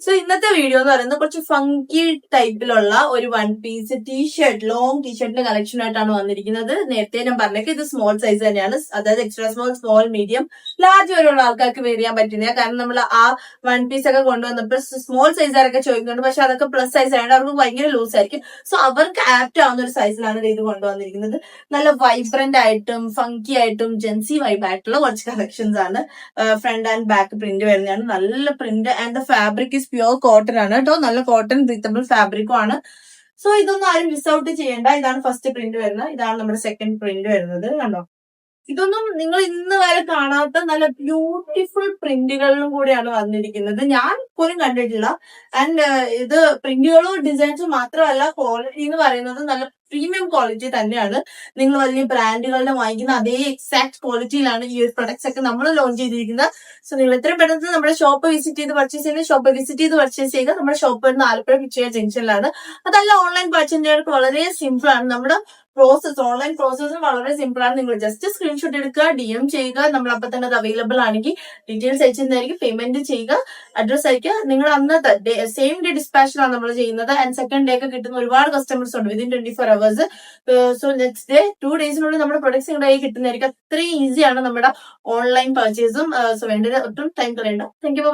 So ഇന്നത്തെ video എന്ന് പറയുന്നത് കുറച്ച് ഫങ്കി ടൈപ്പിലുള്ള ഒരു വൺ പീസ് ടീഷർട്ട്, ലോങ് ടീഷർട്ടിന്റെ കളക്ഷൻ ആയിട്ടാണ് വന്നിരിക്കുന്നത്. നേരത്തെ ഞാൻ പറഞ്ഞേക്ക് ഇത് സ്മോൾ സൈസ് തന്നെയാണ്, അതായത് extra small, small, medium, large വരെയുള്ള ആൾക്കാർക്ക് വെയർ ചെയ്യാൻ പറ്റുന്ന. കാരണം നമ്മൾ ആ വൺ പീസ് ഒക്കെ കൊണ്ടുവന്നപ്പോൾ സ്മോൾ സൈസുകാരൊക്കെ ചോദിക്കുന്നുണ്ട്, പക്ഷെ അതൊക്കെ പ്ലസ് സൈസ് ആയതുകൊണ്ട് അവർക്ക് ഭയങ്കര ലൂസ് ആയിരിക്കും. സോ അവർക്ക് ആപ്റ്റ് ആവുന്ന ഒരു സൈസിലാണ് ഇത് കൊണ്ടുവന്നിരിക്കുന്നത്. നല്ല വൈബ്രന്റ് ആയിട്ടും ഫങ്കി ആയിട്ടും ജെൻസി വൈബ് ആയിട്ടുള്ള കുറച്ച് കളക്ഷൻസ് ആണ്. ഫ്രണ്ട് ആൻഡ് ബാക്ക് പ്രിന്റ് വരുന്നതാണ്. നല്ല print and the fabric is pure cotton ആണ് കേട്ടോ. നല്ല കോട്ടൺ ബ്രീത്തബിൾ ഫാബ്രിക്കും ആണ്. സോ ഇതൊന്നും ആരും മിസ് ഔട്ട് ചെയ്യേണ്ട. ഇതാണ് ഫസ്റ്റ് പ്രിന്റ് വരുന്നത്, ഇതാണ് നമ്മുടെ സെക്കൻഡ് പ്രിന്റ് വരുന്നത്. കണ്ടോ, ഇതൊന്നും നിങ്ങൾ ഇന്ന് വരെ കാണാത്ത നല്ല ബ്യൂട്ടിഫുൾ പ്രിന്റുകളിലും കൂടെയാണ് വന്നിരിക്കുന്നത്. ഞാൻ പോലും കണ്ടിട്ടില്ല. ആൻഡ് ഇത് പ്രിന്റുകളും ഡിസൈൻസും മാത്രമല്ല, ക്വാളിറ്റി എന്ന് പറയുന്നത് നല്ല പ്രീമിയം ക്വാളിറ്റി തന്നെയാണ്. നിങ്ങൾ വലിയ ബ്രാൻഡുകളുടെ വാങ്ങിക്കുന്ന അതേ എക്സാക്ട് ക്വാളിറ്റിയിലാണ് ഈ ഒരു പ്രൊഡക്ട്സ് ഒക്കെ നമ്മൾ ലോഞ്ച് ചെയ്തിരിക്കുന്നത്. സോ നിങ്ങൾ എത്രയും പെട്ടെന്ന് നമ്മുടെ ഷോപ്പ് വിസിറ്റ് ചെയ്ത് പർച്ചേസ് ചെയ്യുക. നമ്മുടെ ഷോപ്പ് വരുന്ന ആലപ്പുഴ പിച്ചയ ജംഗ്ഷനിലാണ്. അതല്ല, ഓൺലൈൻ പർച്ചേസ് വളരെ സിമ്പിൾ ആണ്. നമ്മുടെ പ്രോസസ്, ഓൺലൈൻ പ്രോസസ്സും വളരെ സിമ്പിൾ ആണ്. നിങ്ങൾ ജസ്റ്റ് സ്ക്രീൻഷോട്ട് എടുക്കുക, DM ചെയ്യുക. നമ്മൾ അപ്പം തന്നെ അത് അവൈലബിൾ ആണെങ്കിൽ ഡീറ്റെയിൽസ് അയച്ചിരുന്നതായിരിക്കും. പേയ്മെന്റ് ചെയ്യുക, അഡ്രസ് അയക്കുക. നിങ്ങൾ അന്നത്തെ സെയിം ഡേ ഡിസ്പാച്ചിലാണ് നമ്മൾ ചെയ്യുന്നത്. ആൻഡ് സെക്കൻഡ് ഡേ ഒക്കെ കിട്ടുന്ന ഒരുപാട് കസ്റ്റമേഴ്സ് ഉണ്ട് within 24 hours. So next day 2 daysനുള്ളിൽ നമ്മുടെ പ്രൊഡക്ട്സ് നിങ്ങളുടെ കയ്യിൽ കിട്ടുന്നതായിരിക്കും. അത്രയും ഈസിയാണ് നമ്മുടെ ഓൺലൈൻ പർച്ചേസും. സോ വേണ്ടത് ഒട്ടും ടൈം കളയണ്ട. Thank you.